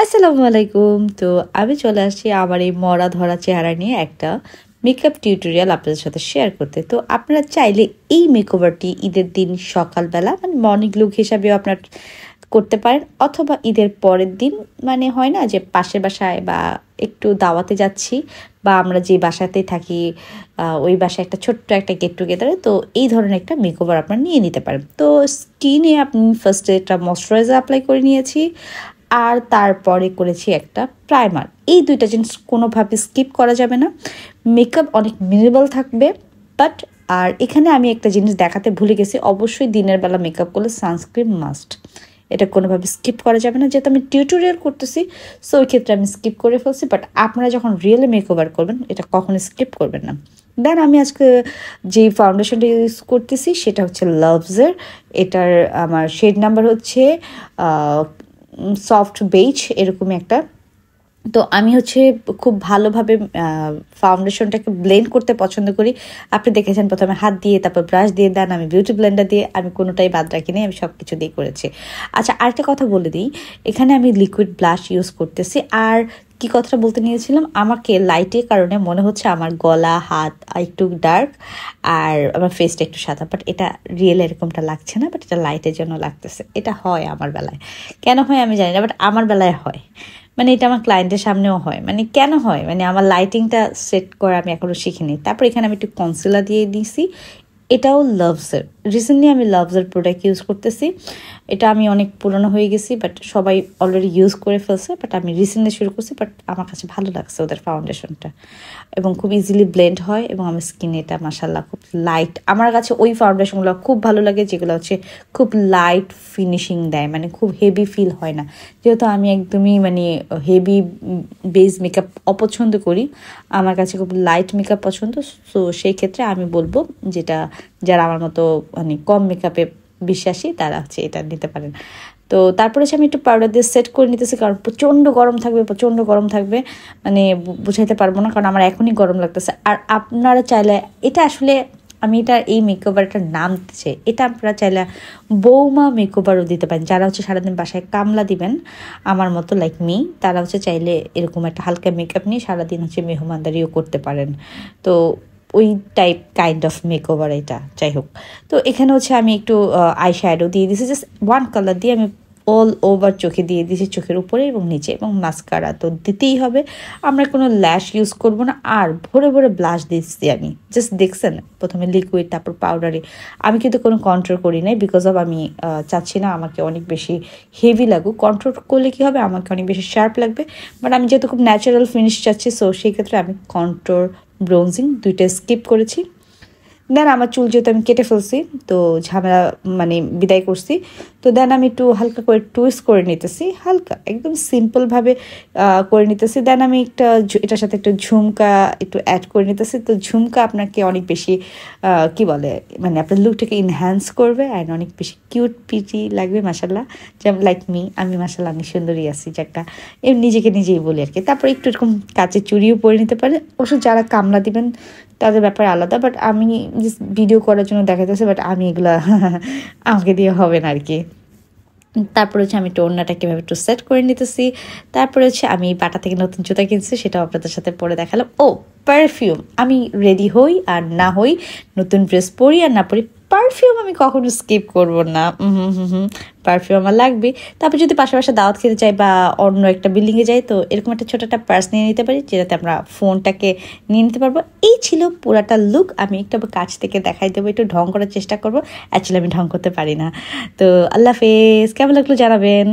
আসসালামু আলাইকুম। তো আমি চলে আসছি আমার এই মরা ধরা চেহারা নিয়ে একটা মেকআপ টিউটোরিয়াল আপনাদের সাথে শেয়ার করতে। তো আপনারা চাইলে এই মেকওভারটি ঈদের দিন সকালবেলা মানে মর্নিং লুক হিসাবেও আপনার করতে পারেন, অথবা ঈদের পরের দিন মানে হয় না যে পাশের বাসায় বা একটু দাওয়াতে যাচ্ছি বা আমরা যে বাসাতেই থাকি ওই বাসায় একটা ছোট্ট একটা গেট টুগেদারে, তো এই ধরনের একটা মেকওভার আপনারা নিয়ে নিতে পারেন। তো স্কিনে আপনি ফার্স্টে একটা ময়শ্চারাইজার অ্যাপ্লাই করে নিয়েছি, আর তারপরে করেছি একটা প্রাইমার। এই দুইটা জিনিস কোনোভাবে স্কিপ করা যাবে না, মেকআপ অনেক মিনিমাল থাকবে। বাট আর এখানে আমি একটা জিনিস দেখাতে ভুলে গেছি, অবশ্যই দিনের বেলা মেকআপ করলে সানস্ক্রিন মাস্ট, এটা কোনোভাবে স্কিপ করা যাবে না। যেহেতু আমি টিউটোরিয়াল করতেছি সো ওই ক্ষেত্রে আমি স্কিপ করে ফেলছি, বাট আপনারা যখন রিয়েলি মেকওভার করবেন এটা কখনো স্কিপ করবেন না। দেন আমি আজকে যে ফাউন্ডেশনটা ইউজ করতেছি সেটা হচ্ছে লাভসের। এটার আমার শেড নাম্বার হচ্ছে সফট বেজ এরকমই একটা। তো আমি হচ্ছে খুব ভালোভাবে ফাউন্ডেশনটাকে ব্লেন্ড করতে পছন্দ করি। আপনি দেখেছেন প্রথমে হাত দিয়ে, তারপর ব্রাশ দিয়ে, দেন আমি বিউটি ব্লেন্ডার দিয়ে, আমি কোনোটাই বাদ রাখিনি, আমি সব কিছু দিয়ে করেছি। আচ্ছা, আরেকটা কথা বলে দিই, এখানে আমি লিকুইড ব্লাশ ইউজ করতেছি। আর কি কথাটা বলতে নিয়েছিলাম, আমাকে লাইটের কারণে মনে হচ্ছে আমার গলা হাত একটু ডার্ক আর আমার ফেসটা একটু সাদা, বাট এটা রিয়েল এরকমটা লাগছে না, বাট এটা লাইটের জন্য লাগতেছে। এটা হয় আমার বেলায়, কেন হয় আমি জানি না, বাট আমার বেলায় হয়। মানে এটা আমার ক্লায়েন্টের সামনেও হয়। মানে কেন হয়, মানে আমার লাইটিংটা সেট করা আমি এখনও শিখিনি। তারপর এখানে আমি একটু কনসিলার দিয়ে দিয়েছি, এটাও লাভসের। রিসেন্টলি আমি লাভসের প্রোডাক্ট ইউজ করতেছি। এটা আমি অনেক পুরনো হয়ে গেছি, বাট সবাই অলরেডি ইউজ করে ফেলছে, বাট আমি রিসেন্টলি শুরু করছি। বাট আমার কাছে ভালো লাগছে ওদের ফাউন্ডেশনটা, এবং খুব ইজিলি ব্লেন্ড হয়, এবং আমার স্কিনে এটা মাসাল্লাহ খুব লাইট। আমার কাছে ওই ফাউন্ডেশনগুলো খুব ভালো লাগে যেগুলো হচ্ছে খুব লাইট ফিনিশিং দেয়, মানে খুব হেভি ফিল হয় না। যেহেতু আমি একদমই মানে হেভি বেস মেকআপ অপছন্দ করি, আমার কাছে খুব লাইট মেকআপ পছন্দ। সো সেই ক্ষেত্রে আমি বলবো যেটা যারা আমার মতো মানে কম মেকআপে বিশ্বাসী তারা হচ্ছে এটা নিতে পারেন। তো তারপরে হচ্ছে আমি একটু পাউডার দিয়ে সেট করে নিতেছি, কারণ প্রচণ্ড গরম থাকবে, মানে বুঝাইতে পারবো না, কারণ আমার এখনই গরম লাগতেছে। আর আপনারা চাইলে এটা আসলে আমি এই মেকওভারটার নাম দিচ্ছে, এটা আপনারা চাইলে বৌমা মেকওভারও দিতে পারেন। যারা হচ্ছে সারাদিন বাসায় কামলা দিবেন আমার মতো লাইক মি, তারা হচ্ছে চাইলে এরকম একটা হালকা মেকআপ নিয়ে সারাদিন হচ্ছে মেহমানদারিও করতে পারেন। তো ওই টাইপ কাইন্ড অফ মেকওভার এটা। যাই হোক, তো এখানে হচ্ছে আমি একটু আই শ্যাডো দিয়ে দিয়েছি, জাস্ট ওয়ান কালার দিয়ে আমি অল ওভার চোখে দিয়ে দিয়েছি, চোখের উপরে এবং নিচে, এবং মাস্কারা তো দিতেই হবে, আমরা কোনো ল্যাশ ইউজ করব না। আর ভরে ভরে ব্লাশ দিচ্ছি আমি, জাস্ট দেখছেন প্রথমে লিকুইড তারপর পাউডারে। আমি কিন্তু কোনো কন্ট্রোল করি নাই, বিকজ অফ আমি চাচ্ছি না আমাকে অনেক বেশি হেভি লাগুক। কন্ট্রোল করলে কী হবে, আমাকে অনেক বেশি শার্প লাগবে, বাট আমি যেহেতু খুব ন্যাচারাল ফিনিশ চাচ্ছি, সো সেই ক্ষেত্রে আমি কন্ট্রোল ব্রোনজিং দুইটা স্কিপ করেছি। দেন আমার চুল যেহেতু আমি কেটে ফেলছি, তো ঝামেলা মানে বিদায় করছি। তো দেন আমি একটু হালকা করে টুইস্ট করে নিতেছি, হালকা একদম সিম্পলভাবে করে নিতেছি। দেন আমি এটার সাথে একটু ঝুমকা একটু অ্যাড করে নিতেছি। তো ঝুমকা আপনাকে অনেক বেশি কি বলে মানে আপনার লুকটাকে ইনহ্যান্স করবে, অ্যান্ড অনেক বেশি কিউট পিটি লাগবে মাসাল্লাহ। যেমন লাইক মি, আমি মাসাল্লাহ অনেক সুন্দরী আছি, যাকে নিজেকে নিজেই বলি আর কি। তারপরে একটু এরকম কাচের চুড়িও পরে নিতে পারে, অবশ্য যারা কামলা দিবেন তাদের ব্যাপারে আলাদা, বাট আমি জাস্ট ভিডিও করার জন্য দেখাতেছি, বাট আমি এগুলা আমাকে দিয়ে হবে না আর কি। তারপরে হচ্ছে আমি ওড়নাটা কীভাবে একটু সেট করে নিতেছি। তারপরে হচ্ছে আমি বাটা থেকে নতুন জুতা কিনছি, সেটাও আপনাদের সাথে পরে দেখালাম। ও পারফিউম, আমি রেডি হই আর না হই, নতুন ড্রেস পরি আর না পরি, পারফিউম আমি কখনো স্কিপ করবো না। পারফিউম আমার লাগবে। তারপর যদি পাশাপাশি দাওয়াত খেতে চাই বা অন্য একটা বিল্ডিংয়ে যাই, তো এরকম একটা ছোটো একটা পার্স নিয়ে নিতে পারি, যেটাতে আমরা ফোনটাকে নিয়ে নিতে পারবো। এই ছিল পুরাটা লুক। আমি একটু কাছ থেকে দেখাই দেবো, একটু ঢং করার চেষ্টা করবো। অ্যাকচুয়ালি আমি ঢং করতে পারি না। তো আল্লাহ হাফেজ, কেমন লাগলো জানাবেন।